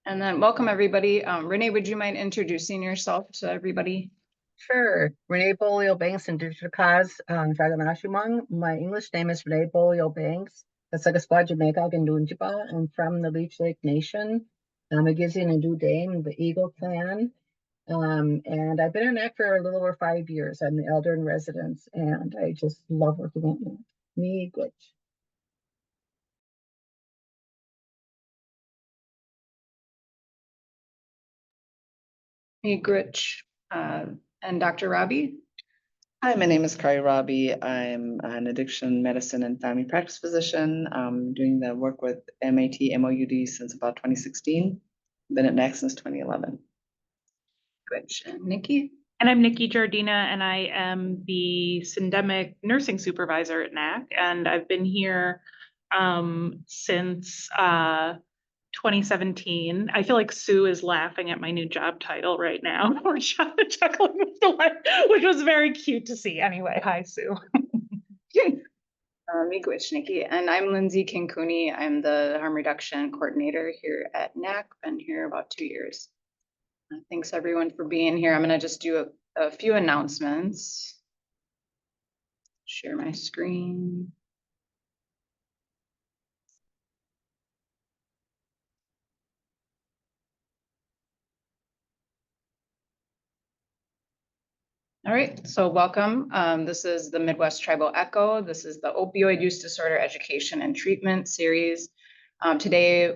And then welcome everybody. Renee, would you mind introducing yourself to everybody? Sure. Renee Bolio Banks and Digital Cause Dragonashimong. My English name is Renee Bolio Banks. Kasagaspa Jamaica Gandunjiba. I'm from the Leech Lake Nation. I'm a Gizian and Dudane, the Eagle Clan. And I've been in NACC for a little over 5 years. I'm the elder in residence, and I just love working at NACC. Me good. Hey, Gritch, and Dr. Robbie. Hi, my name is Kari Robbie. I'm an addiction medicine and family practice physician. I'm doing the work with MAT, MOUD since about 2016. Been at NACC since 2011. Gritch and Nikki. And I'm Nikki Jardina, and I am the syndemic nursing supervisor at NACC, and I've been here since 2017. I feel like Sue is laughing at my new job title right now. We're chuckling with delight, which was very cute to see. Anyway, hi, Sue. Me, Gritch, Nikki, and I'm Lindsay King-Cooney. I'm the harm reduction coordinator here at NACC. Been here about 2 years. Thanks everyone for being here. I'm going to just do a few announcements. Share my screen. All right, so welcome. This is the Midwest Tribal Echo. This is the Opioid Use Disorder Education and Treatment series. Today,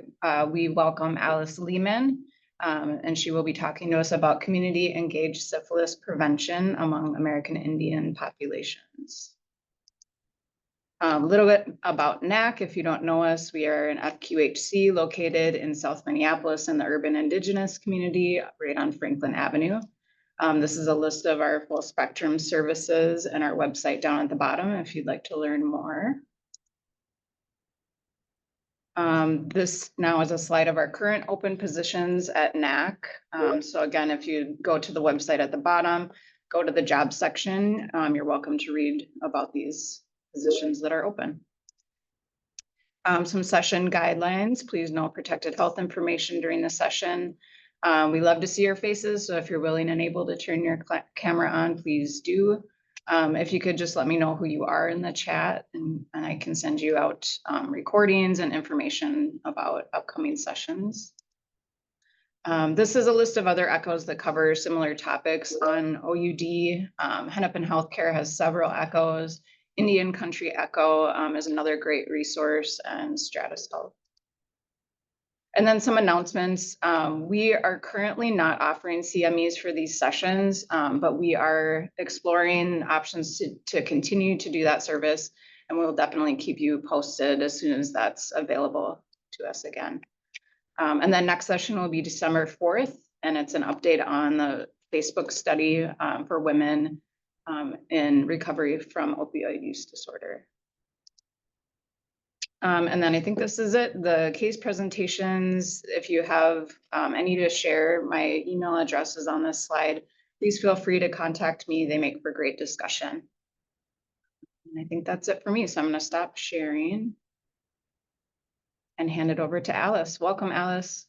we welcome Alice Lehman, and she will be talking to us about community engaged syphilis prevention among American Indian populations. A little bit about NACC. If you don't know us, we are an FQHC located in South Minneapolis in the urban indigenous community right on Franklin Avenue. This is a list of our full spectrum services and our website down at the bottom if you'd like to learn more. This now is a slide of our current open positions at NACC. So again, if you go to the website at the bottom, go to the job section, you're welcome to read about these positions that are open. Some session guidelines. Please know protected health information during the session. We love to see your faces, so if you're willing and able to turn your camera on, please do. If you could just let me know who you are in the chat, and I can send you out recordings and information about upcoming sessions. This is a list of other echoes that cover similar topics on OUD. Hennepin Healthcare has several echoes. Indian Country Echo is another great resource, and Stratus Health. And then some announcements. We are currently not offering CMEs for these sessions, but we are exploring options to continue to do that service, and we'll definitely keep you posted as soon as that's available to us again. And then next session will be December 4th, and it's an update on the Facebook study for women in recovery from opioid use disorder. And then I think this is it. The case presentations, if you have any to share, my email address is on this slide. Please feel free to contact me. They make for great discussion. And I think that's it for me. So I'm going to stop sharing and hand it over to Alice. Welcome, Alice.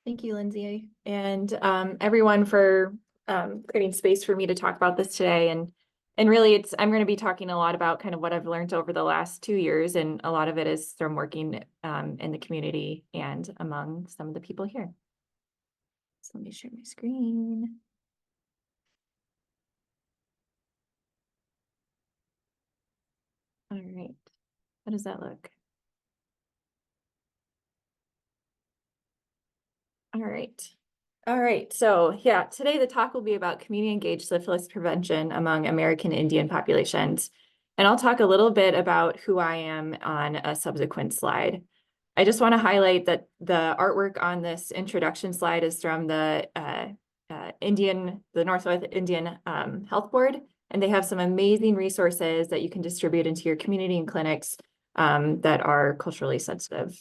Thank you, Lindsay, and everyone for creating space for me to talk about this today. And really, I'm going to be talking a lot about kind of what I've learned over the last 2 years, and a lot of it is from working in the community and among some of the people here. So let me share my screen. All right, how does that look? All right. So yeah, today the talk will be about community engaged syphilis prevention among American Indian populations. And I'll talk a little bit about who I am on a subsequent slide. I just want to highlight that the artwork on this introduction slide is from the Northwest Indian Health Board, and they have some amazing resources that you can distribute into your community and clinics that are culturally sensitive.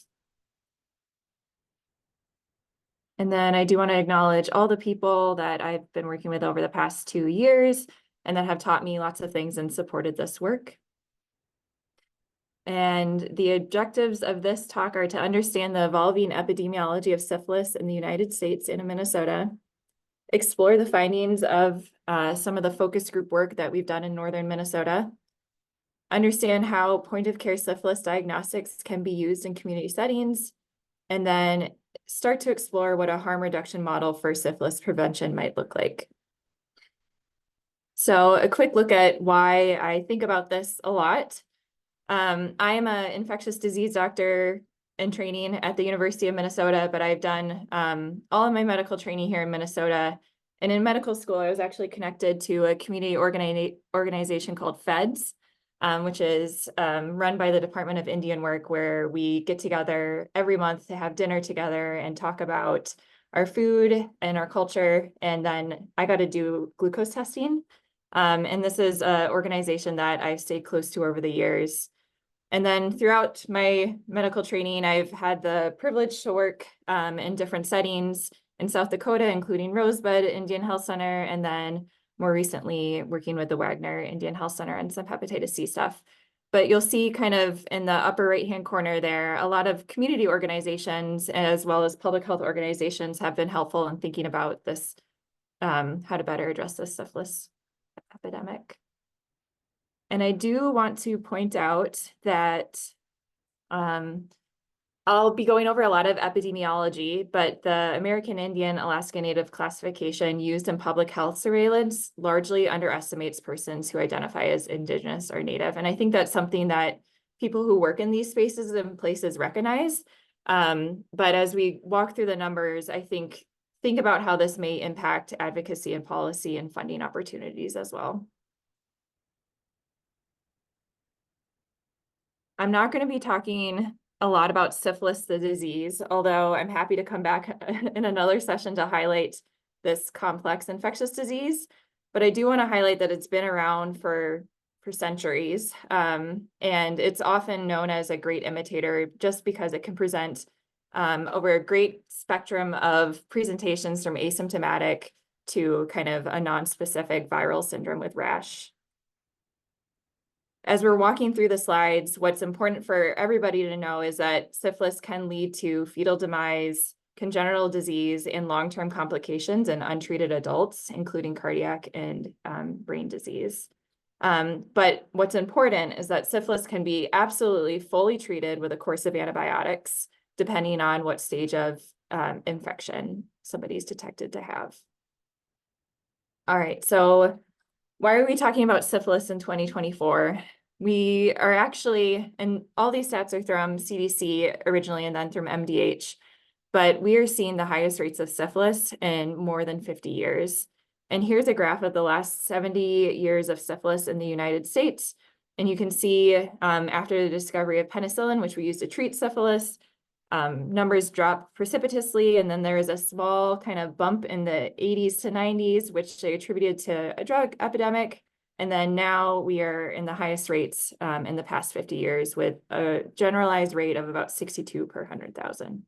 And then I do want to acknowledge all the people that I've been working with over the past 2 years and that have taught me lots of things and supported this work. And the objectives of this talk are to understand the evolving epidemiology of syphilis in the United States and in Minnesota, explore the findings of some of the focus group work that we've done in northern Minnesota, understand how point-of-care syphilis diagnostics can be used in community settings, and then start to explore what a harm reduction model for syphilis prevention might look like. So a quick look at why I think about this a lot. I am an infectious disease doctor in training at the University of Minnesota, but I've done all of my medical training here in Minnesota. And in medical school, I was actually connected to a community organization called FEDS, which is run by the Department of Indian Work, where we get together every month to have dinner together and talk about our food and our culture. And then I got to do glucose testing. And this is an organization that I've stayed close to over the years. And then throughout my medical training, I've had the privilege to work in different settings in South Dakota, including Rosebud Indian Health Center, and then more recently working with the Wagner Indian Health Center and some hepatitis C stuff. But you'll see kind of in the upper right-hand corner there, a lot of community organizations as well as public health organizations have been helpful in thinking about this, how to better address this syphilis epidemic. And I do want to point out that I'll be going over a lot of epidemiology, but the American Indian Alaska Native classification used in public health surveillance largely underestimates persons who identify as Indigenous or Native. And I think that's something that people who work in these spaces and places recognize. But as we walk through the numbers, I think about how this may impact advocacy and policy and funding opportunities as well. I'm not going to be talking a lot about syphilis, the disease, although I'm happy to come back in another session to highlight this complex infectious disease. But I do want to highlight that it's been around for centuries, and it's often known as a great imitator just because it can present over a great spectrum of presentations from asymptomatic to kind of a non-specific viral syndrome with rash. As we're walking through the slides, what's important for everybody to know is that syphilis can lead to fetal demise, congenital disease, and long-term complications in untreated adults, including cardiac and brain disease. But what's important is that syphilis can be absolutely fully treated with a course of antibiotics, depending on what stage of infection somebody's detected to have. All right, so why are we talking about syphilis in 2024? We are actually, and all these stats are from CDC originally and then from MDH, but we are seeing the highest rates of syphilis in more than 50 years. And here's a graph of the last 70 years of syphilis in the United States. And you can see after the discovery of penicillin, which we used to treat syphilis, numbers drop precipitously, and then there is a small kind of bump in the 80s to 90s, which they attributed to a drug epidemic. And then now we are in the highest rates in the past 50 years with a generalized rate of about 62 per 100,000.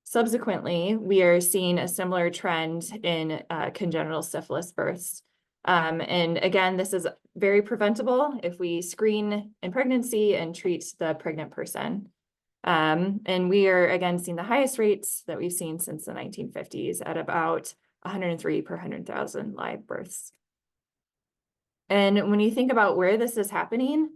Subsequently, we are seeing a similar trend in congenital syphilis births. And again, this is very preventable if we screen in pregnancy and treat the pregnant person. And we are again seeing the highest rates that we've seen since the 1950s at about 103 per 100,000 live births. And when you think about where this is happening,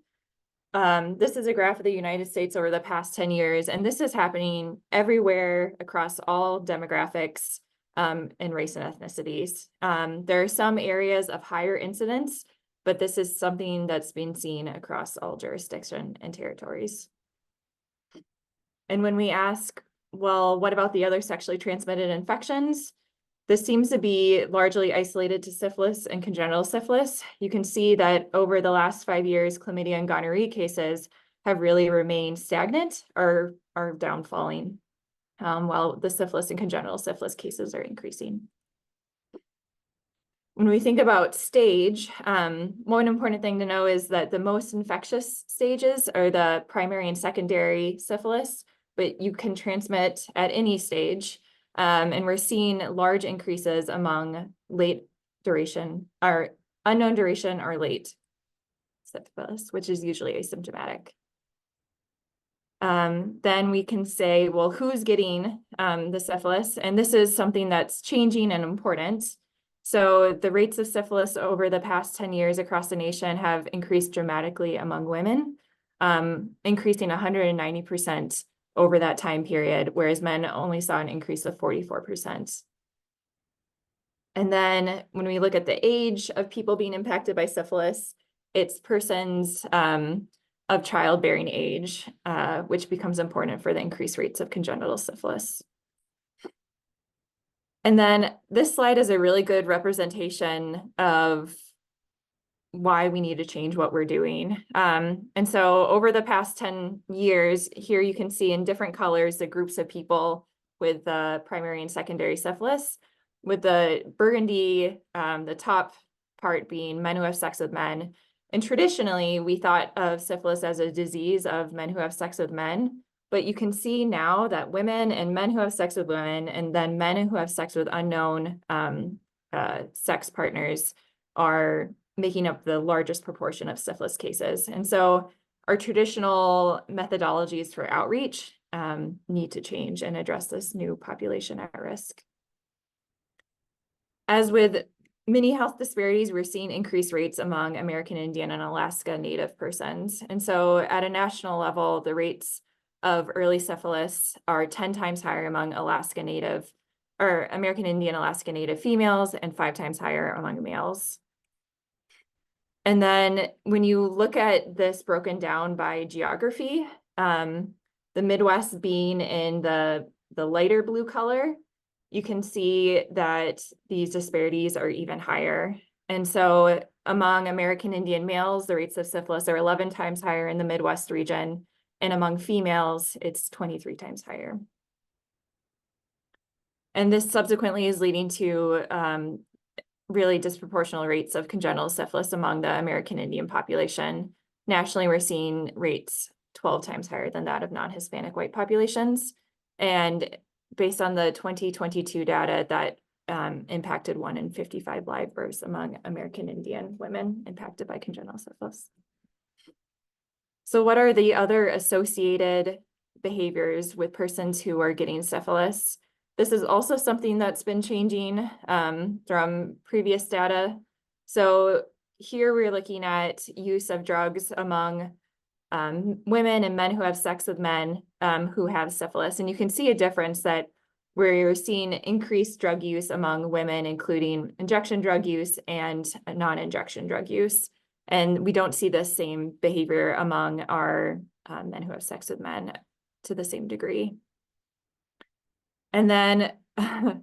this is a graph of the United States over the past 10 years, and this is happening everywhere across all demographics and race and ethnicities. There are some areas of higher incidence, but this is something that's been seen across all jurisdiction and territories. And when we ask, well, what about the other sexually transmitted infections? This seems to be largely isolated to syphilis and congenital syphilis. You can see that over the last 5 years, chlamydia and gonorrhea cases have really remained stagnant or are downfalling, while the syphilis and congenital syphilis cases are increasing. When we think about stage, one important thing to know is that the most infectious stages are the primary and secondary syphilis, but you can transmit at any stage. And we're seeing large increases among late duration or unknown duration or late syphilis, which is usually asymptomatic. then we can say, well, who's getting the syphilis? And this is something that's changing and important. So the rates of syphilis over the past 10 years across the nation have increased dramatically among women, increasing 190% over that time period, whereas men only saw an increase of 44%. And then when we look at the age of people being impacted by syphilis, it's persons of childbearing age, which becomes important for the increased rates of congenital syphilis. And then this slide is a really good representation of why we need to change what we're doing. And so over the past 10 years, here you can see in different colors the groups of people with primary and secondary syphilis, with the burgundy, the top part being men who have sex with men. And traditionally, we thought of syphilis as a disease of men who have sex with men. But you can see now that women and men who have sex with women, and then men who have sex with unknown sex partners are making up the largest proportion of syphilis cases. And so our traditional methodologies for outreach need to change and address this new population at risk. As with many health disparities, we're seeing increased rates among American Indian and Alaska Native persons. And so at a national level, the rates of early syphilis are 10 times higher among Alaska Native or American Indian Alaska Native females and 5 times higher among males. And then when you look at this broken down by geography, the Midwest being in the lighter blue color, you can see that these disparities are even higher. And so among American Indian males, the rates of syphilis are 11 times higher in the Midwest region. And among females, it's 23 times higher. And this subsequently is leading to really disproportional rates of congenital syphilis among the American Indian population. Nationally, we're seeing rates 12 times higher than that of non-Hispanic white populations. And based on the 2022 data, that impacted 1 in 55 live births among American Indian women impacted by congenital syphilis. So what are the other associated behaviors with persons who are getting syphilis? This is also something that's been changing from previous data. So here we're looking at use of drugs among women and men who have sex with men who have syphilis. And you can see a difference that we're seeing increased drug use among women, including injection drug use and non-injection drug use. And we don't see the same behavior among our men who have sex with men to the same degree. And then I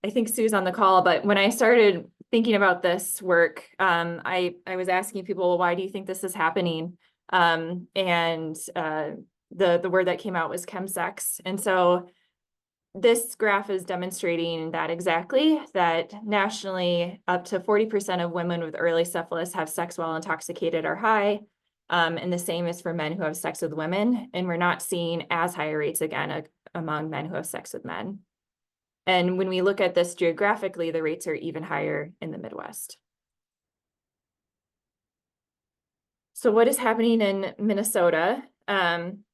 think Sue's on the call, but when I started thinking about this work, I was asking people, well, why do you think this is happening? The word that came out was chemsex. And so this graph is demonstrating that exactly, that nationally up to 40% of women with early syphilis have sex while intoxicated or high. And the same is for men who have sex with women. And we're not seeing as high rates again among men who have sex with men. And when we look at this geographically, the rates are even higher in the Midwest. So what is happening in Minnesota?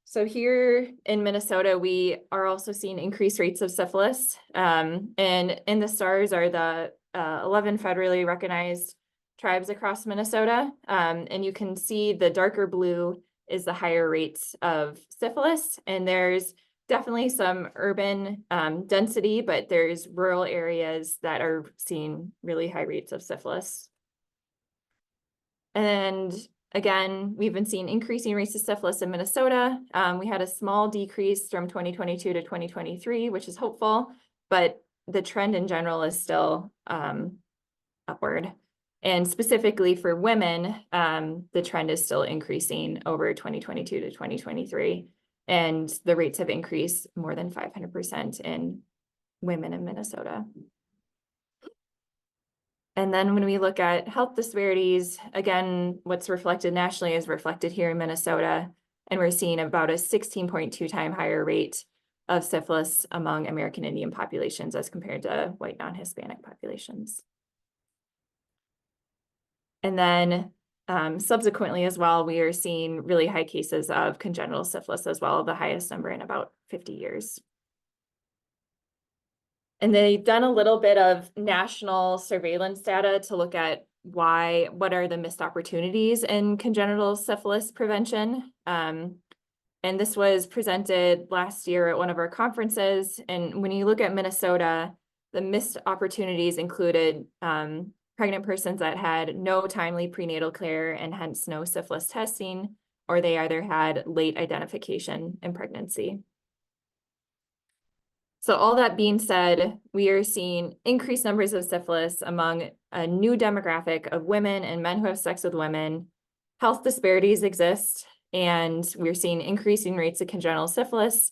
So here in Minnesota, we are also seeing increased rates of syphilis. And in the stars are the 11 federally recognized tribes across Minnesota. And you can see the darker blue is the higher rates of syphilis. And there's definitely some urban density, but there's rural areas that are seeing really high rates of syphilis. And again, we've been seeing increasing rates of syphilis in Minnesota. We had a small decrease from 2022 to 2023, which is hopeful, but the trend in general is still upward. And specifically for women, the trend is still increasing over 2022 to 2023. And the rates have increased more than 500% in women in Minnesota. And then when we look at health disparities, again, what's reflected nationally is reflected here in Minnesota. And we're seeing about a 16.2 time higher rate of syphilis among American Indian populations as compared to white non-Hispanic populations. And then subsequently as well, we are seeing really high cases of congenital syphilis as well, the highest number in about 50 years. And they've done a little bit of national surveillance data to look at what are the missed opportunities in congenital syphilis prevention. And this was presented last year at one of our conferences. And when you look at Minnesota, the missed opportunities included pregnant persons that had no timely prenatal care and hence no syphilis testing, or they either had late identification in pregnancy. So all that being said, we are seeing increased numbers of syphilis among a new demographic of women and men who have sex with women. Health disparities exist, and we're seeing increasing rates of congenital syphilis,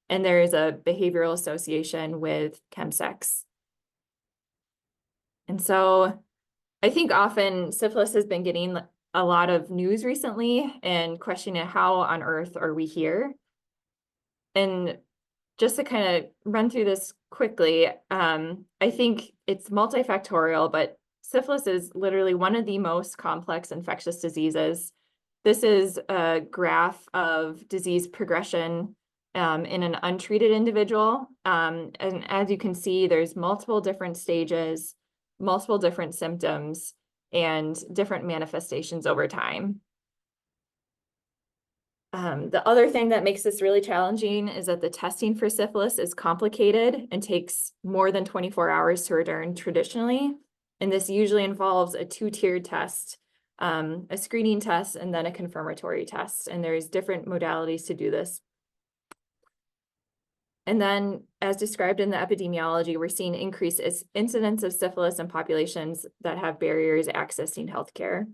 and there is a behavioral association with chemsex. And so I think often syphilis has been getting a lot of news recently and questioning how on earth are we here? And just to kind of run through this quickly, I think it's multifactorial, but syphilis is literally one of the most complex infectious diseases. This is a graph of disease progression in an untreated individual. And as you can see, there's multiple different stages, multiple different symptoms, and different manifestations over time. The other thing that makes this really challenging is that the testing for syphilis is complicated and takes more than 24 hours to return traditionally. And this usually involves a two-tiered test, a screening test, and then a confirmatory test. And there's different modalities to do this. And then, as described in the epidemiology, we're seeing increased incidence of syphilis in populations that have barriers accessing healthcare.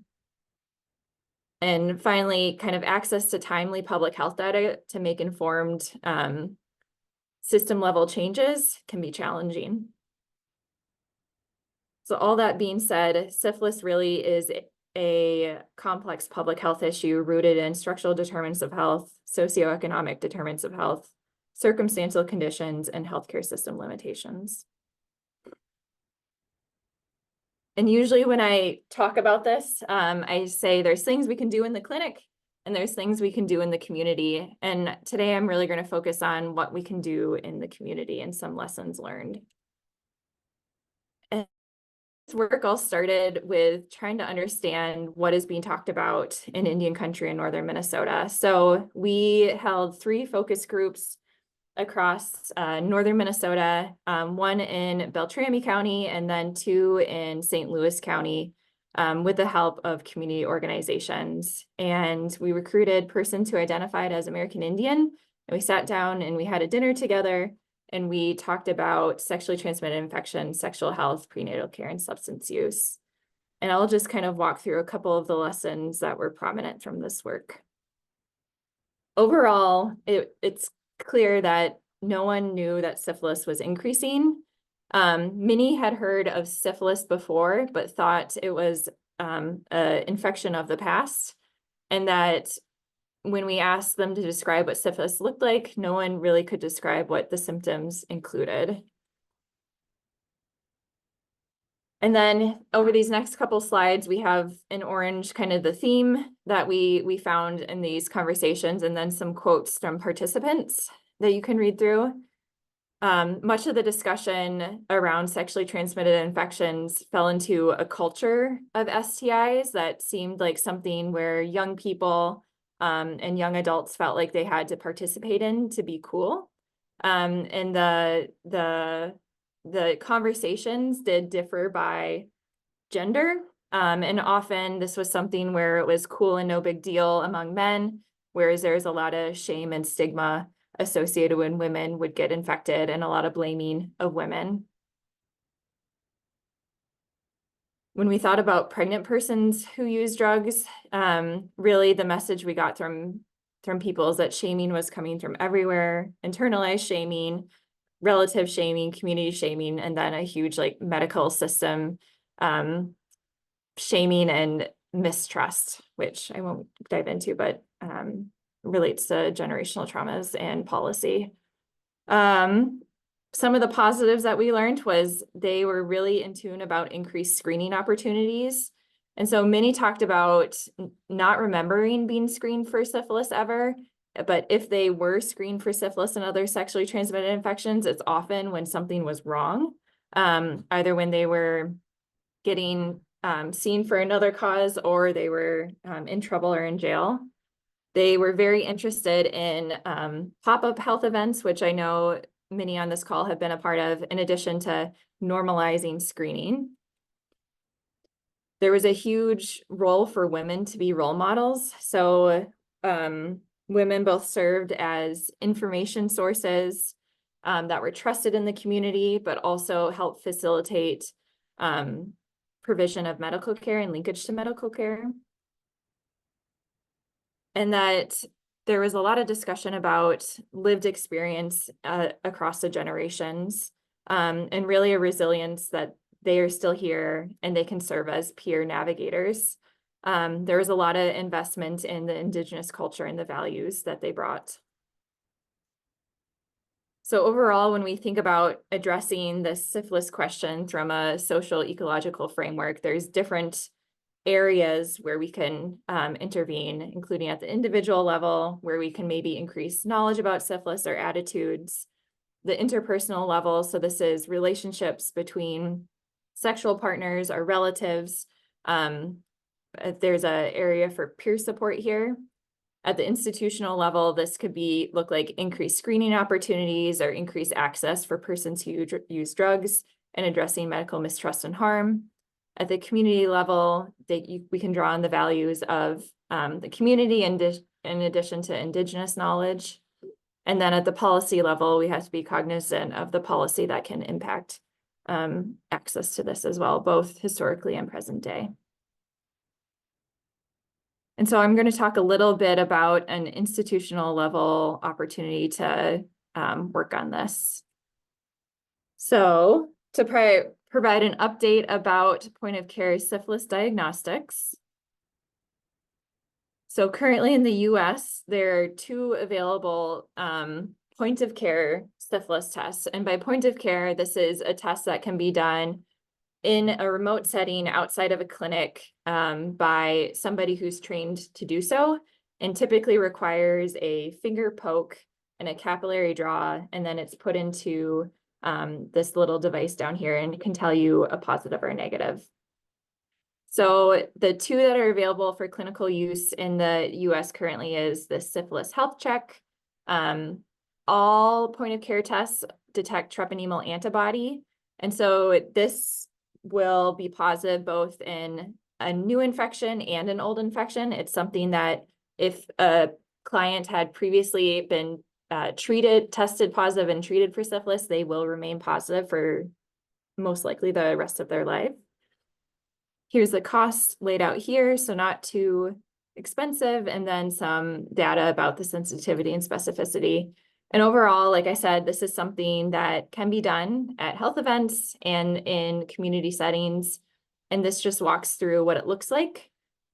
And finally, kind of access to timely public health data to make informed system level changes can be challenging. So all that being said, syphilis really is a complex public health issue rooted in structural determinants of health, socioeconomic determinants of health, circumstantial conditions, and healthcare system limitations. And usually when I talk about this, I say there's things we can do in the clinic and there's things we can do in the community. And today I'm really going to focus on what we can do in the community and some lessons learned. And this work all started with trying to understand what is being talked about in Indian country in northern Minnesota. So we held 3 focus groups across northern Minnesota, one in Beltrami County and then 2 in St. Louis County with the help of community organizations. And we recruited persons who identified as American Indian, and we sat down and we had a dinner together and we talked about sexually transmitted infections, sexual health, prenatal care, and substance use. And I'll just kind of walk through a couple of the lessons that were prominent from this work. Overall, it's clear that no one knew that syphilis was increasing. Many had heard of syphilis before, but thought it was an infection of the past, and that when we asked them to describe what syphilis looked like, no one really could describe what the symptoms included. And then over these next couple slides, we have in orange kind of the theme that we found in these conversations, and then some quotes from participants that you can read through. Much of the discussion around sexually transmitted infections fell into a culture of STIs that seemed like something where young people and young adults felt like they had to participate in to be cool. And the conversations did differ by gender. And often this was something where it was cool and no big deal among men, whereas there's a lot of shame and stigma associated when women would get infected and a lot of blaming of women. When we thought about pregnant persons who use drugs, really the message we got from people is that shaming was coming from everywhere, internalized shaming, relative shaming, community shaming, and then a huge like medical system shaming and mistrust, which I won't dive into, but relates to generational traumas and policy. Some of the positives that we learned was they were really in tune about increased screening opportunities And so many talked about not remembering being screened for syphilis ever, but if they were screened for syphilis and other sexually transmitted infections, it's often when something was wrong, either when they were getting seen for another cause or they were in trouble or in jail. They were very interested in pop-up health events, which I know many on this call have been a part of, in addition to normalizing screening. There was a huge role for women to be role models. So women both served as information sources that were trusted in the community, but also helped facilitate provision of medical care and linkage to medical care. And that there was a lot of discussion about lived experience across the generations, and really a resilience that they are still here and they can serve as peer navigators. There was a lot of investment in the Indigenous culture and the values that they brought. So overall, when we think about addressing the syphilis question from a social ecological framework, there's different areas where we can intervene, including at the individual level, where we can maybe increase knowledge about syphilis or attitudes, the interpersonal level. So this is relationships between sexual partners or relatives. There's an area for peer support here. At the institutional level, this could look like increased screening opportunities or increased access for persons who use drugs and addressing medical mistrust and harm. At the community level, we can draw on the values of the community in addition to Indigenous knowledge. And then at the policy level, we have to be cognizant of the policy that can impact access to this as well, both historically and present day. And so I'm going to talk a little bit about an institutional level opportunity to work on this. So to provide an update about point of care syphilis diagnostics. So currently in the US, there are 2 available point of care syphilis tests. And by point of care, this is a test that can be done in a remote setting outside of a clinic by somebody who's trained to do so, and typically requires a finger poke and a capillary draw, and then it's put into this little device down here and it can tell you a positive or a negative. So the 2 that are available for clinical use in the US currently is the syphilis health check. All point of care tests detect treponemal antibody. And so this will be positive both in a new infection and an old infection. It's something that if a client had previously been tested positive and treated for syphilis, they will remain positive for most likely the rest of their life. Here's the cost laid out here, so not too expensive, and then some data about the sensitivity and specificity. And overall, like I said, this is something that can be done at health events and in community settings. And this just walks through what it looks like.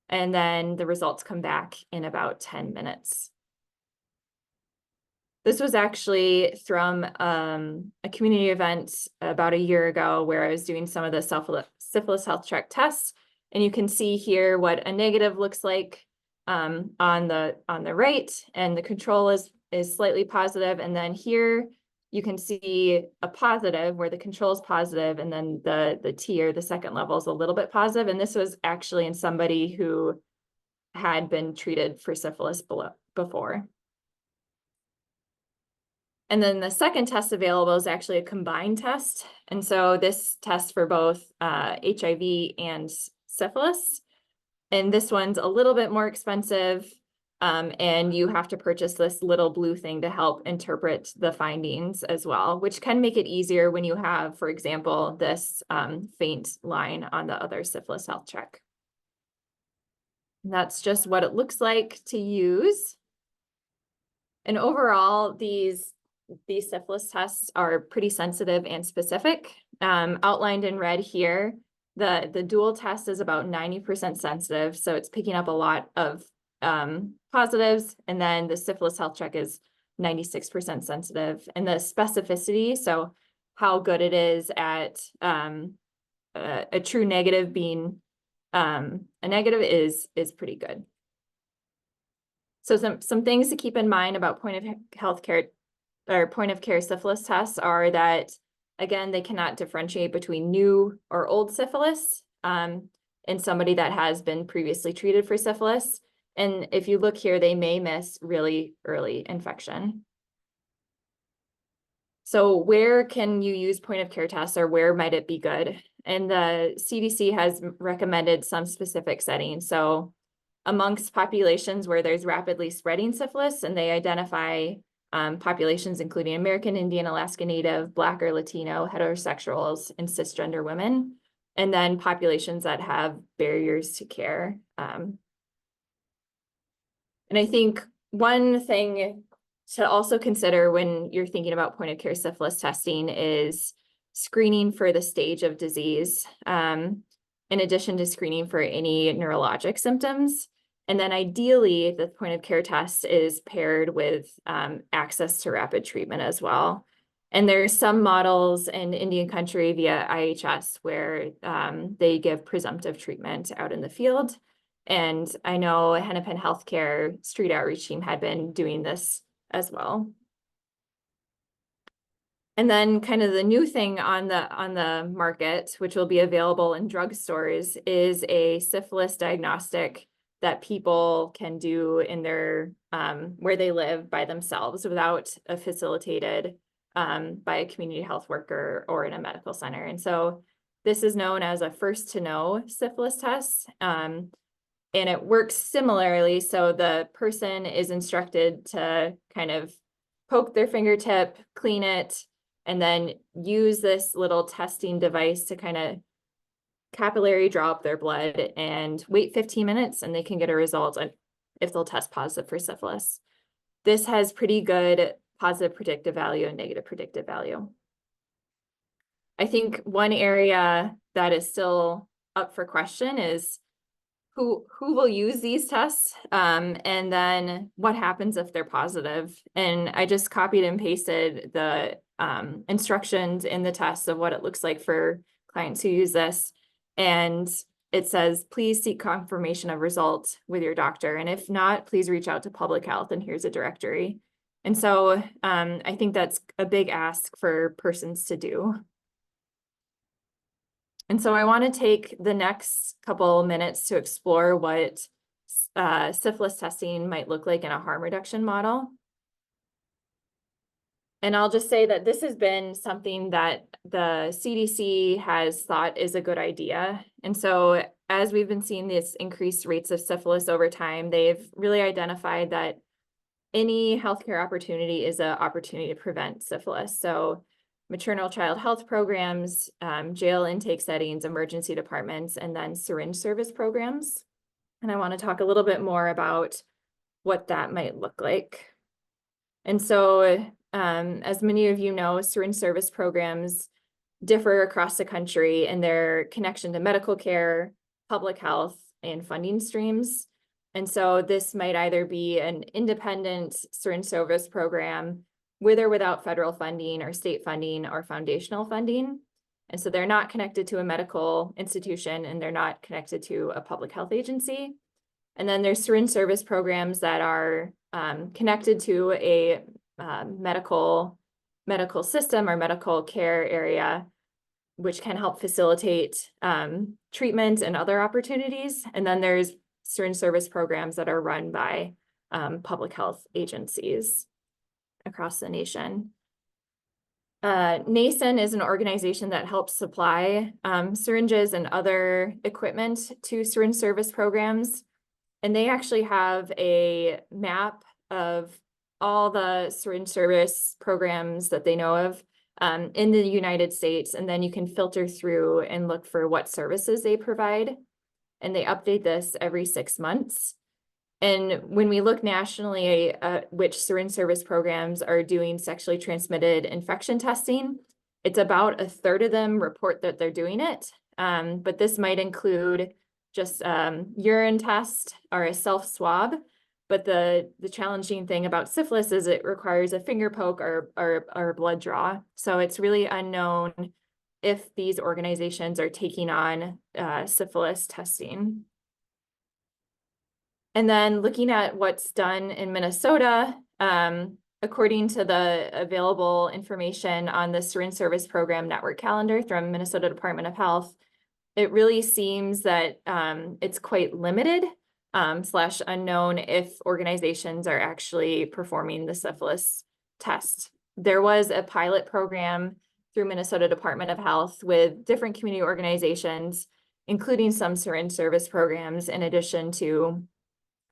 And then the results come back in about 10 minutes. This was actually from a community event about a year ago where I was doing some of the syphilis health check tests. And you can see here what a negative looks like on the right, and the control is slightly positive. And then here you can see a positive where the control is positive, and then the T, or the second level, is a little bit positive. And this was actually in somebody who had been treated for syphilis before. And then the second test available is actually a combined test. And so this test for both HIV and syphilis. And this one's a little bit more expensive. And you have to purchase this little blue thing to help interpret the findings as well, which can make it easier when you have, for example, this faint line on the other syphilis health check. And that's just what it looks like to use. And overall, these syphilis tests are pretty sensitive and specific. Outlined in red here, the dual test is about 90% sensitive, so it's picking up a lot of positives, and then the syphilis health check is 96% sensitive. And the specificity, so how good it is at a true negative being a negative is pretty good. So some things to keep in mind about point of care syphilis tests are that, again, they cannot differentiate between new or old syphilis in somebody that has been previously treated for syphilis. And if you look here, they may miss really early infection. So where can you use point of care tests, or where might it be good? And the CDC has recommended some specific settings. So amongst populations where there's rapidly spreading syphilis, and they identify populations including American Indian, Alaska Native, Black or Latino, heterosexuals, and cisgender women, and then populations that have barriers to care. And I think one thing to also consider when you're thinking about point of care syphilis testing is screening for the stage of disease, in addition to screening for any neurologic symptoms. And then ideally, the point of care test is paired with access to rapid treatment as well. And there's some models in Indian country via IHS where they give presumptive treatment out in the field. And I know Hennepin Healthcare Street Outreach Team had been doing this as well. And then kind of the new thing on the market, which will be available in drugstores, is a syphilis diagnostic that people can do in their where they live by themselves without a facilitated by a community health worker or in a medical center. And so this is known as a first to know syphilis test. And it works similarly. So the person is instructed to kind of poke their fingertip, clean it, and then use this little testing device to kind of capillary draw up their blood and wait 15 minutes, and they can get a result if they'll test positive for syphilis. This has pretty good positive predictive value and negative predictive value. I think one area that is still up for question is who will use these tests, and then what happens if they're positive. And I just copied and pasted the instructions in the test of what it looks like for clients who use this. And it says, please seek confirmation of result with your doctor. And if not, please reach out to public health, and here's a directory. And so I think that's a big ask for persons to do. And so I want to take the next couple minutes to explore what syphilis testing might look like in a harm reduction model. And I'll just say that this has been something that the CDC has thought is a good idea. And so as we've been seeing these increased rates of syphilis over time, they've really identified that any healthcare opportunity is an opportunity to prevent syphilis. So maternal child health programs, jail intake settings, emergency departments, and then syringe service programs. And I want to talk a little bit more about what that might look like. And so as many of you know, syringe service programs differ across the country in their connection to medical care, public health, and funding streams. And so this might either be an independent syringe service program with or without federal funding or state funding or foundational funding. And so they're not connected to a medical institution, and they're not connected to a public health agency. And then there's syringe service programs that are connected to a medical system or medical care area, which can help facilitate treatment and other opportunities. And then there's syringe service programs that are run by public health agencies across the nation. NACC is an organization that helps supply syringes and other equipment to syringe service programs. And they actually have a map of all the syringe service programs that they know of in the United States. And then you can filter through and look for what services they provide. And they update this every 6 months. And when we look nationally at which syringe service programs are doing sexually transmitted infection testing, it's about a third of them report that they're doing it. But this might include just urine test or a self swab. But the challenging thing about syphilis is it requires a finger poke or a blood draw. So it's really unknown if these organizations are taking on syphilis testing. And then looking at what's done in Minnesota, according to the available information on the Syringe Service Program Network Calendar from Minnesota Department of Health, it really seems that it's quite limited / unknown if organizations are actually performing the syphilis test. There was a pilot program through Minnesota Department of Health with different community organizations, including some syringe service programs, in addition to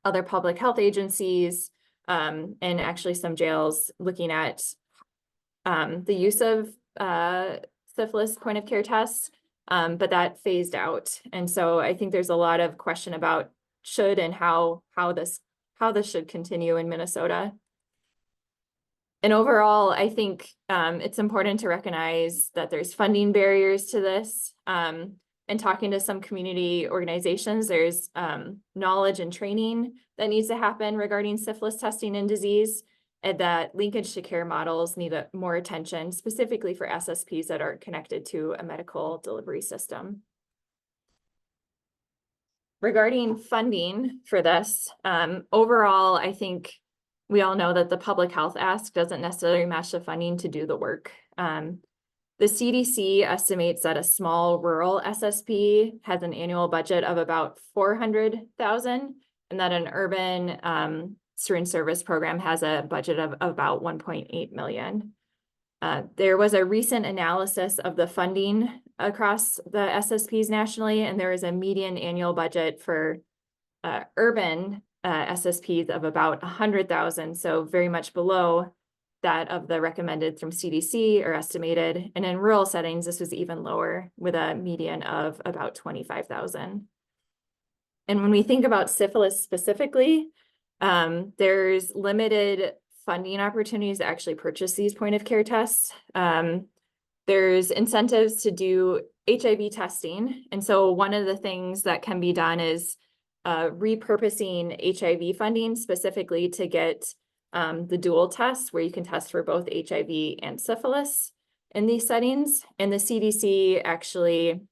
other public health agencies, and actually some jails, looking at the use of syphilis point of care tests, but that phased out. And so I think there's a lot of question about should and how this should continue in Minnesota. And overall, I think it's important to recognize that there's funding barriers to this. And talking to some community organizations, there's knowledge and training that needs to happen regarding syphilis testing and disease, and that linkage to care models need more attention, specifically for SSPs that are connected to a medical delivery system. Regarding funding for this, overall, I think we all know that the public health ask doesn't necessarily match the funding to do the work. The CDC estimates that a small rural SSP has an annual budget of about $400,000, and that an urban syringe service program has a budget of about $1.8 million. There was a recent analysis of the funding across the SSPs nationally, and there is a median annual budget for urban SSPs of about $100,000, so very much below that of the recommended from CDC or estimated. And in rural settings, this was even lower, with a median of about $25,000. And when we think about syphilis specifically, there's limited funding opportunities to actually purchase these point of care tests. There's incentives to do HIV testing. And so one of the things that can be done is repurposing HIV funding specifically to get the dual tests, where you can test for both HIV and syphilis in these settings. And the CDC actually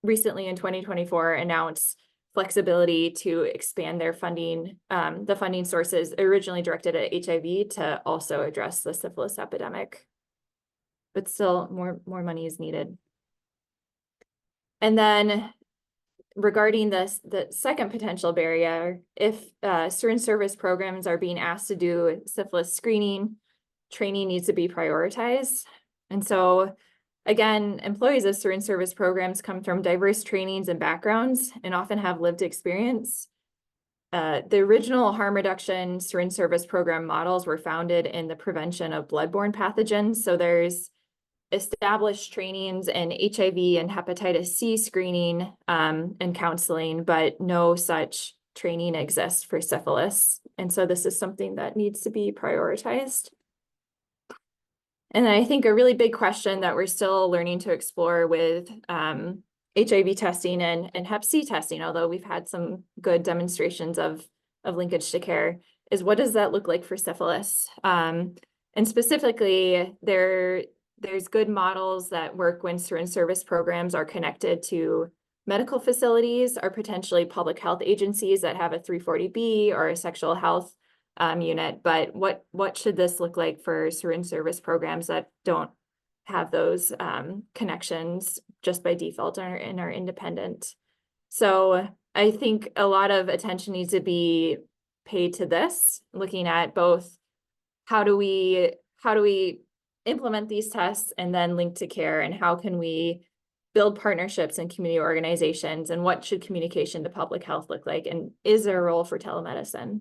recently in 2024 announced flexibility to expand their funding, the funding sources originally directed at HIV to also address the syphilis epidemic. But still more money is needed. And then regarding this, the second potential barrier, if syringe service programs are being asked to do syphilis screening, training needs to be prioritized. And so again, employees of syringe service programs come from diverse trainings and backgrounds and often have lived experience. The original harm reduction syringe service program models were founded in the prevention of bloodborne pathogens. So there's established trainings in HIV and hepatitis C screening and counseling, but no such training exists for syphilis. And so this is something that needs to be prioritized. And I think a really big question that we're still learning to explore with HIV testing and hep C testing, although we've had some good demonstrations of linkage to care, is what does that look like for syphilis? And specifically, there's good models that work when syringe service programs are connected to medical facilities or potentially public health agencies that have a 340B or a sexual health unit. But what should this look like for syringe service programs that don't have those connections just by default and are independent? So I think a lot of attention needs to be paid to this, looking at both how do we implement these tests and then link to care, and how can we build partnerships in community organizations, and what should communication to public health look like, and is there a role for telemedicine?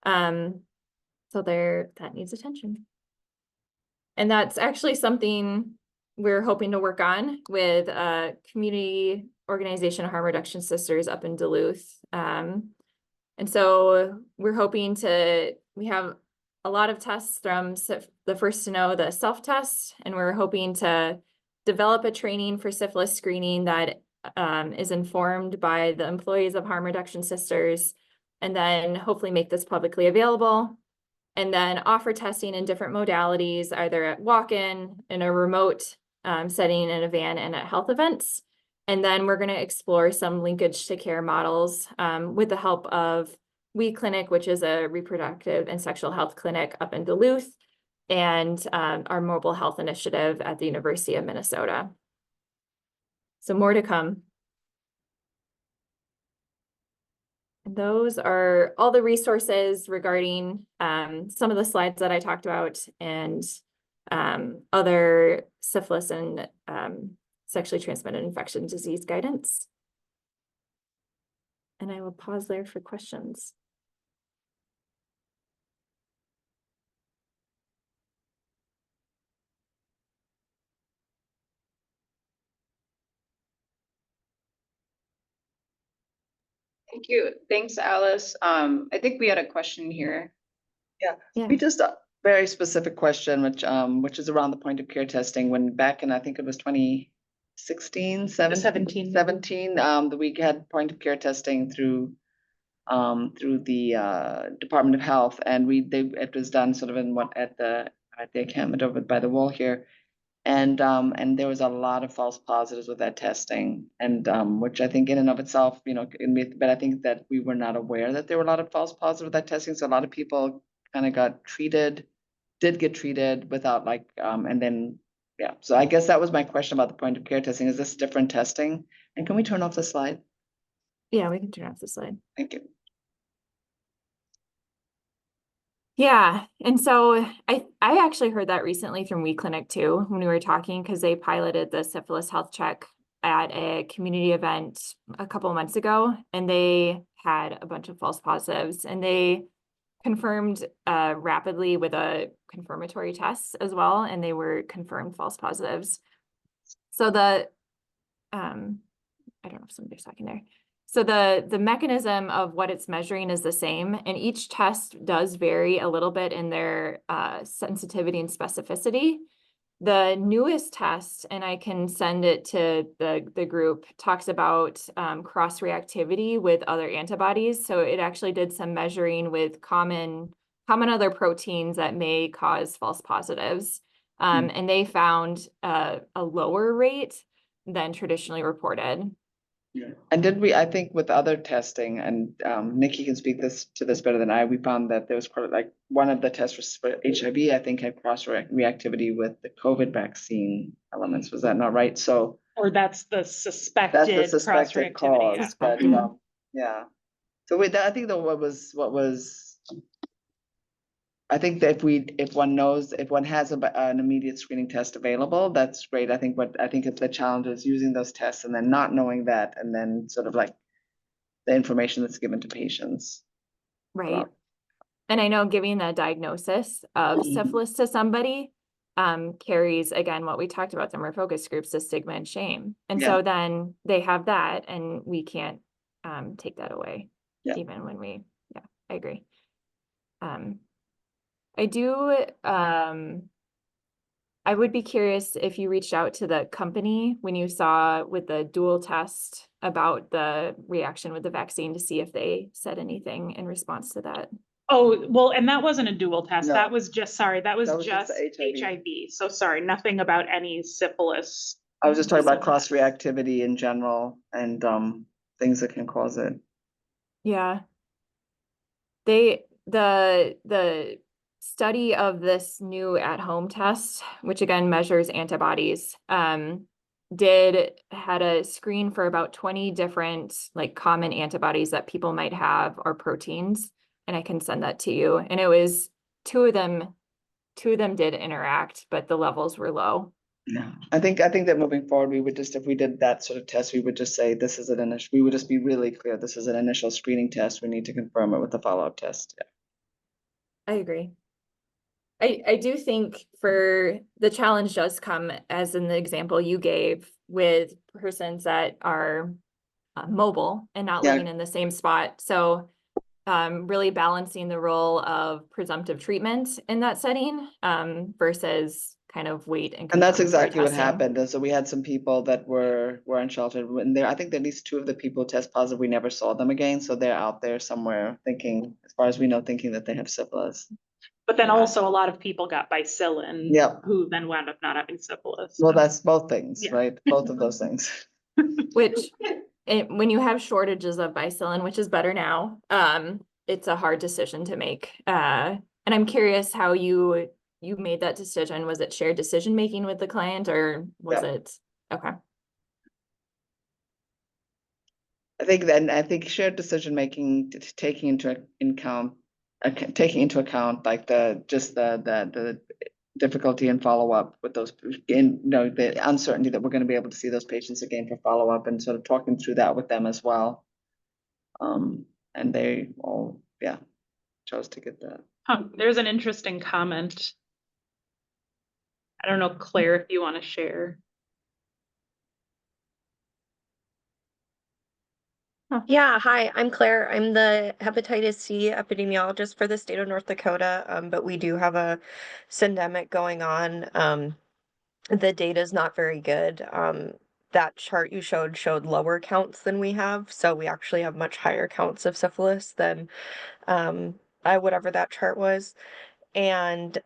So that needs attention. And that's actually something we're hoping to work on with community organization Harm Reduction Sisters up in Duluth. And so we're hoping we have a lot of tests from the First to Know, the self-test, and we're hoping to develop a training for syphilis screening that is informed by the employees of Harm Reduction Sisters, and then hopefully make this publicly available, and then offer testing in different modalities, either at walk-in, in a remote setting in a van and at health events. And then we're going to explore some linkage to care models with the help of We Clinic, which is a reproductive and sexual health clinic up in Duluth, and our mobile health initiative at the University of Minnesota. So more to come. And those are all the resources regarding some of the slides that I talked about and other syphilis and sexually transmitted infection disease guidance. And I will pause there for questions. Thank you. Thanks, Alice. I think we had a question here. Yeah. We just a very specific question, which is around the point of care testing. When back in, I think it was 2016, 17. 17, the we had point of care testing through the Department of Health, and it was done sort of in what at the cabinet over by the wall here. And there was a lot of false positives with that testing, and which I think in and of itself, but I think that we were not aware that there were a lot of false positives with that testing. So a lot of people kind of did get treated without and then, yeah. So I guess that was my question about the point of care testing. Is this different testing? And can we turn off the slide? Yeah, we can turn off the slide. Thank you. Yeah, and so I actually heard that recently from We Clinic too, when we were talking, because they piloted the syphilis health check at a community event a couple of months ago, and they had a bunch of false positives, and they confirmed rapidly with a confirmatory test as well, and they were confirmed false positives. So I don't know if somebody's talking there. So the mechanism of what it's measuring is the same, and each test does vary a little bit in their sensitivity and specificity. The newest test, and I can send it to the group, talks about cross-reactivity with other antibodies. So it actually did some measuring with common other proteins that may cause false positives. And they found a lower rate than traditionally reported. Yeah. And I think with other testing, and Nikki can speak to this better than I, we found that there was one of the tests was for HIV, I think had cross-reactivity with the COVID vaccine elements. Was that not right? So Or that's the suspected suspected cross-reactivity. cause, but yeah. So I think that what was I think that if one has an immediate screening test available, that's great. I think if the challenge is using those tests and then not knowing that, and then sort of like the information that's given to patients. Right. And I know giving the diagnosis of syphilis to somebody carries, again, what we talked about, the more focus groups, the stigma and shame. And so then they have that, and we can't take that away, even when I agree. I would be curious if you reached out to the company when you saw with the dual test about the reaction with the vaccine to see if they said anything in response to that. Oh, well, and that wasn't a dual test. No. That was just just HIV. So sorry, nothing about any syphilis. I was just talking about cross-reactivity in general and things that can cause it. Yeah. The study of this new at-home test, which again measures antibodies, had a screen for about 20 different common antibodies that people might have or proteins, and I can send that to you. And it was two of them did interact, but the levels were low. Yeah, I think that moving forward, we would just, if we did that sort of test, we would just say this is an initial. We would just be really clear. This is an initial screening test. We need to confirm it with the follow-up test. Yeah. I agree. I do think for the challenge does come as in the example you gave with persons that are mobile and not living in the same spot. So really balancing the role of presumptive treatment in that setting versus kind of wait and that's exactly what testing. happened. And so we had some people that were unsheltered, and I think at least 2 of the people test positive. We never saw them again, so they're out there somewhere thinking, as far as we know, thinking that they have syphilis. But then Yeah. also a lot of people got bicillin. Yep. Who then wound up not having syphilis. Well, so. that's both things, Yeah. right? Both of those things. Which, when you have shortages of bicillin, which is better now, it's a hard decision to make. And I'm curious how you made that decision. Was it shared decision making with the client, or was Yeah. it? Okay. I think shared decision making, taking into account like the difficulty in follow up with those, the uncertainty that we're going to be able to see those patients again for follow up, and sort of talking through that with them as well. And they all, chose to get that. There's an interesting comment. I don't know, Claire, if you want to share. Yeah, hi, I'm Claire. I'm the hepatitis C epidemiologist for the state of North Dakota, but we do have a syndemic going on. The data is not very good. That chart you showed lower counts than we have, so we actually have much higher counts of syphilis than whatever that chart was. And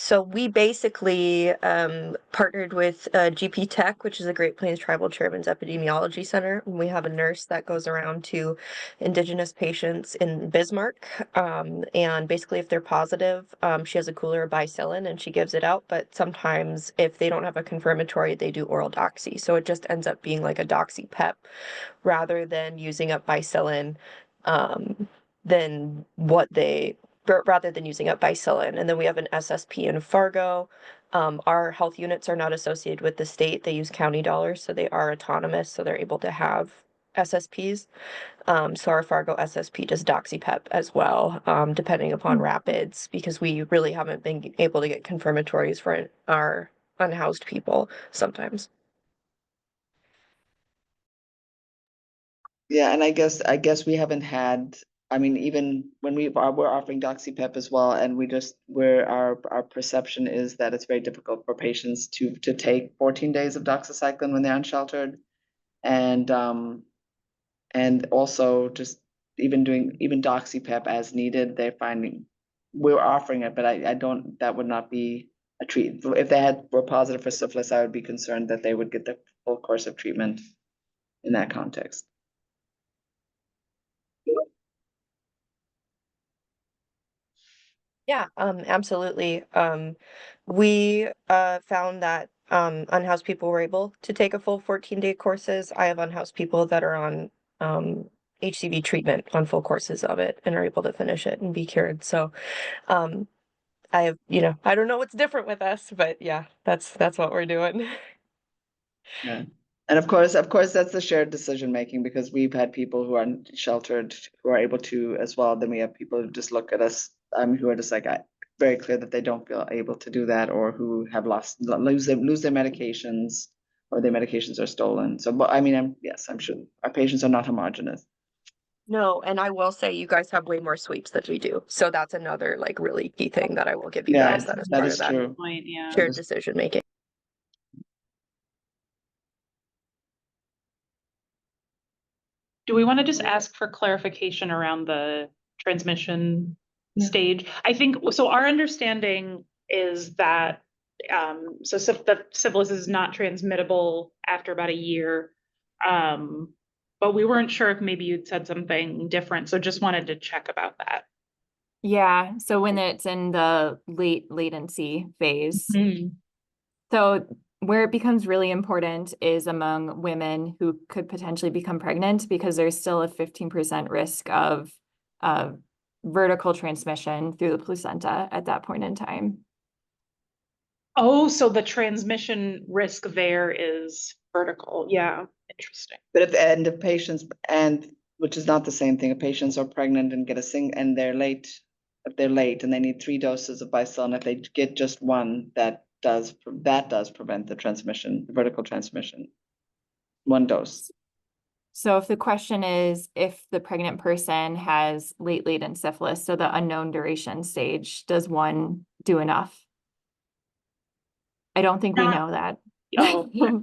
so we basically partnered with GP Tech, which is a Great Plains Tribal Chairman's Epidemiology Center. We have a nurse that goes around to Indigenous patients in Bismarck. And basically, if they're positive, she has a cooler of bicillin and she gives it out. But sometimes, if they don't have a confirmatory, they do oral doxy. So it just ends up being like a doxy pep rather than using up bicillin. Than what they rather than using up bicillin. And then we have an SSP in Fargo. Our health units are not associated with the state. They use county dollars, so they are autonomous, so they're able to have SSPs. So our Fargo SSP does doxypep as well, depending upon rapids, because we really haven't been able to get confirmatories for our unhoused people sometimes. Yeah, and I guess we haven't had, I mean, even when we're offering doxypep as well, and where our perception is that it's very difficult for patients to take 14 days of doxycycline when they're unsheltered. And also just even doxypep as needed, they're finding we're offering it, but I don't, that would not be a treat. If they were positive for syphilis, I would be concerned that they would get the full course of treatment in that context. Yeah, absolutely. We found that unhoused people were able to take a full 14-day courses. I have unhoused people that are on HCV treatment on full courses of it and are able to finish it and be cured. So I have, I don't know what's different with us, but yeah, that's what we're doing. Yeah. And of course, that's the shared decision making, because we've had people who are sheltered who are able to as well. Then we have people who just look at us, who are just like very clear that they don't feel able to do that, or who have lose their medications, or their medications are stolen. So, but I mean, I'm sure our patients are not homogenous. No, and I will say you guys have way more sweeps than we do. So that's another like really key thing that I will give you guys that is part of that true. Point, yeah. shared decision making. Do we want to just ask for clarification around the transmission stage? I think, so our understanding is that, that syphilis is not transmittable after about a year. But we weren't sure if maybe you'd said something different, so just wanted to check about that. Yeah. So when it's in the late latency phase, Mm-hmm. so where it becomes really important is among women who could potentially become pregnant, because there's still a 15% risk of vertical transmission through the placenta at that point in time. Oh, so the transmission risk there is vertical. Yeah, interesting. But if patients, which is not the same thing, if patients are pregnant and get and they're late, if they're late and they need 3 doses of bicillin, if they get just one, that does prevent the vertical transmission. 1 dose. So if the question is if the pregnant person has latent syphilis, so the unknown duration stage, does 1 do enough? I don't think we know that. Oh, yeah.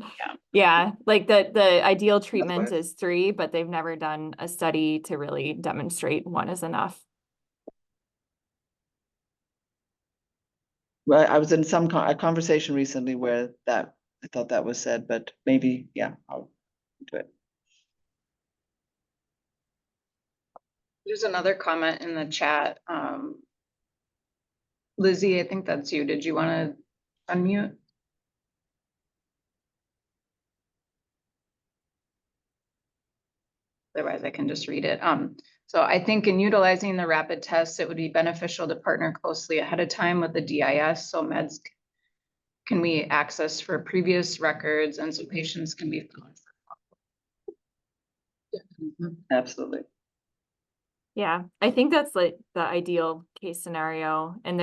Yeah, like the ideal treatment is 3, but they've never done a study to really demonstrate 1 is enough. Well, I was in a conversation recently where I thought that was said, but maybe, yeah, I'll do it. There's another comment in the chat. Lizzie, I think that's you. Did you want to unmute? Otherwise, I can just read it. So I think in utilizing the rapid tests, it would be beneficial to partner closely ahead of time with the DIS, so meds can we access for previous records, and so patients can be followed. Absolutely. Yeah, I think that's like the ideal case scenario. And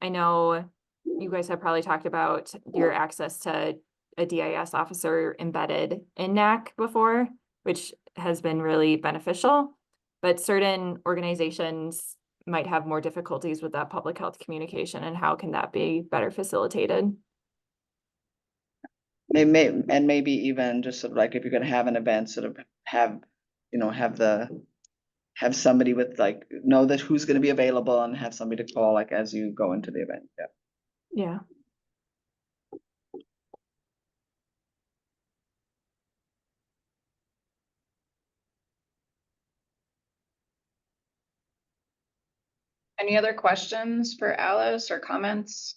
I know you guys have probably talked about your access to a DIS officer embedded in NACC before, which has been really beneficial. But certain organizations might have more difficulties with that public health communication, and how can that be better facilitated? And maybe even just sort of like if you're gonna have an event, sort of have somebody with like, know that who's gonna be available and have somebody to call like as you go into the event. Yeah. Yeah. Any other questions for Alice or comments?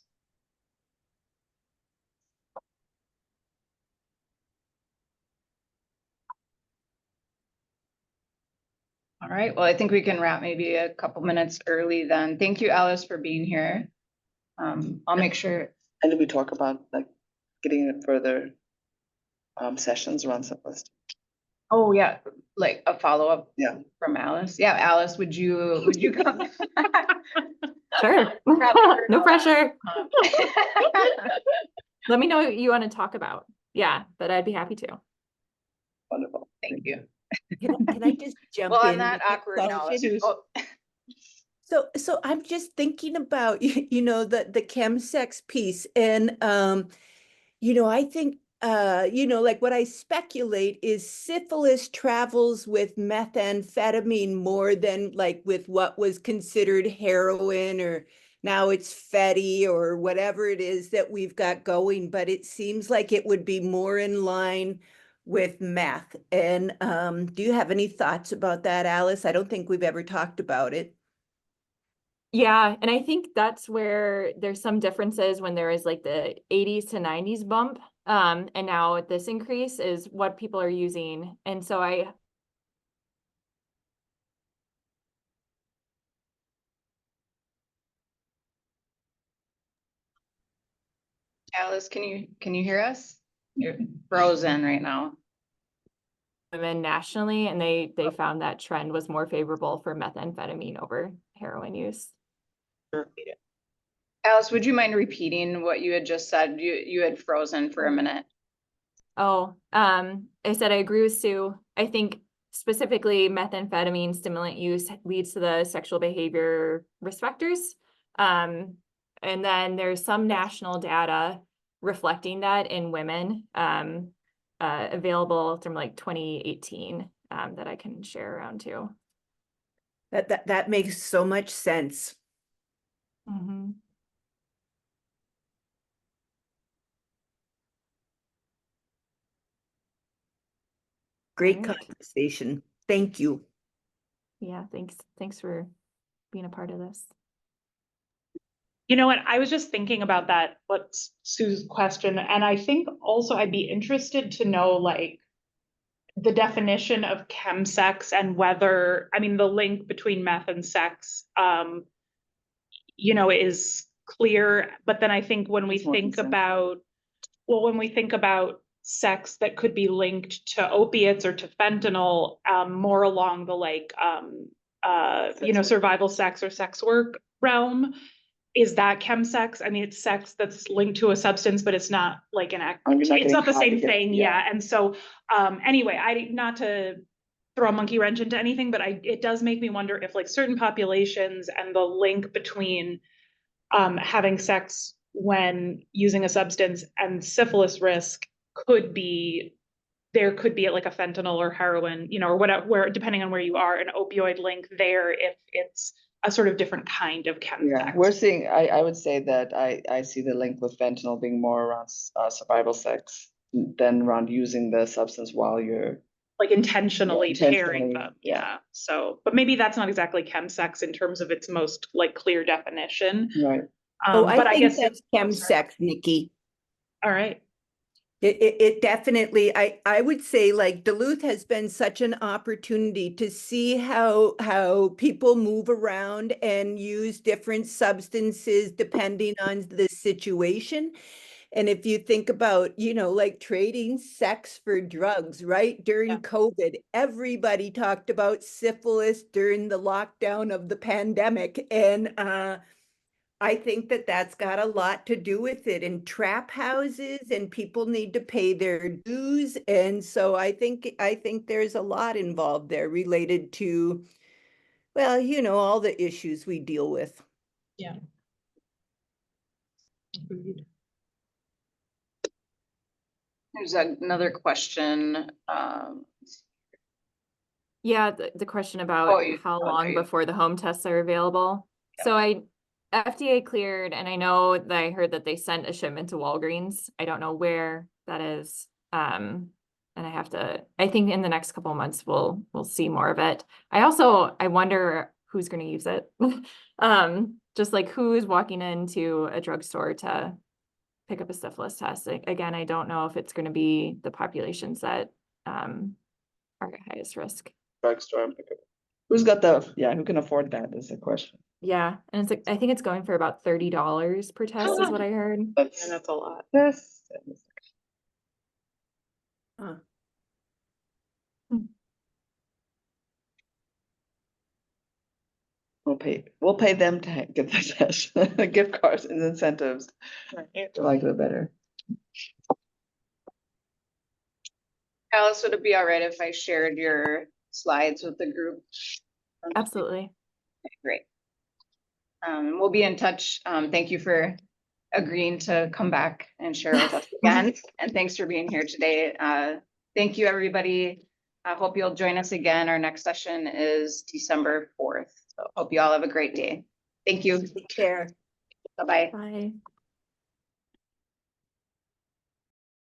All right, well, I think we can wrap maybe a couple minutes early then. Thank you, Alice, for being here. I'll make sure. And did we talk about like getting it further sessions around syphilis? Oh, yeah, like a follow-up. Yeah. From Alice. Yeah, Alice, would you come? Sure. Probably No pressure. Um, Let me know what you want to talk about. Yeah, but I'd be happy to. Wonderful. Thank you. Can I just jump Well, in on that with a awkward note. question? Oh, So I'm just thinking about, the chemsex piece and, I think, like what I speculate is syphilis travels with methamphetamine more than like with what was considered heroin, or now it's Fetty or whatever it is that we've got going, but it seems like it would be more in line with meth. And do you have any thoughts about that, Alice? I don't think we've ever talked about it. Yeah, and I think that's where there's some differences when there is like the 80s to 90s bump. And now this increase is what people are using. And so Alice, can you hear us? You're frozen right now. women nationally, and they found that trend was more favorable for methamphetamine over heroin use. Alice, would you mind repeating what you had just said? You had frozen for a minute. Oh, I said I agree with Sue. I think specifically methamphetamine stimulant use leads to the sexual behavior risk factors. And then there's some national data reflecting that in women, available from like 2018, that I can share around too. That makes so much sense. Mm-hmm. Great All right. conversation. Thank you. Yeah, thanks for being a part of this. You know what? I was just thinking about that, what's Sue's question, and I think also I'd be interested to know like the definition of chemsex and whether, I mean, the link between meth and sex, is clear. But then I think when we think about, when we think about sex that could be linked to opiates or to fentanyl, more along the like, survival sex or sex work realm. Is that chemsex? I mean, it's sex that's linked to a substance, but it's not like it's not the same thing. Yeah. And so, anyway, not to throw a monkey wrench into anything, but it does make me wonder if like certain populations and the link between, having sex when using a substance and syphilis risk there could be like a fentanyl or heroin, or whatever, where depending on where you are, an opioid link there if it's a sort of different kind of Yeah, chemsex. we're seeing, I would say that I see the link with fentanyl being more around survival sex than around using the substance while you're. Like intentionally pairing intentionally, them, yeah. yeah, so, but maybe that's not exactly chemsex in terms of its most like clear definition. Right. Oh, I But I think guess. that's chemsex, Nikki. All right, It definitely, I would say like Duluth has been such an opportunity to see how people move around and use different substances depending on the situation. And if you think about, like trading sex for drugs, right? During Yeah. COVID, everybody talked about syphilis during the lockdown of the pandemic. And I think that that's got a lot to do with it, and trap houses, and people need to pay their dues. And so I think there's a lot involved there related to, well, all the issues we deal with. yeah. Agreed. There's another question. Yeah, the question Oh, about you- how oh, long there you go. before the home tests are available. So FDA cleared, and I know that I heard that they sent a shipment to Walgreens. I don't know where that is. And I think in the next couple of months, we'll see more of it. I wonder who's going to use it. Just like who is walking into a drugstore to pick up a syphilis test. Again, I don't know if it's going to be the populations that are at highest risk. Drugstore and pick up. Who can afford that is the question. Yeah, and it's like I think it's going for about $30 per test is what I heard. And that's a lot. Yes. Huh. We'll pay them to get the test, gift cards and incentives. To like it better. Alice, would it be all right if I shared your slides with the group? Absolutely. Great. We'll be in touch. Thank you for agreeing to come back and share with us again. And thanks for being here today. Thank you, everybody. I hope you'll join us again. Our next session is December 4th. So hope you all have a great day. Thank you. Take care. Bye-bye. Bye.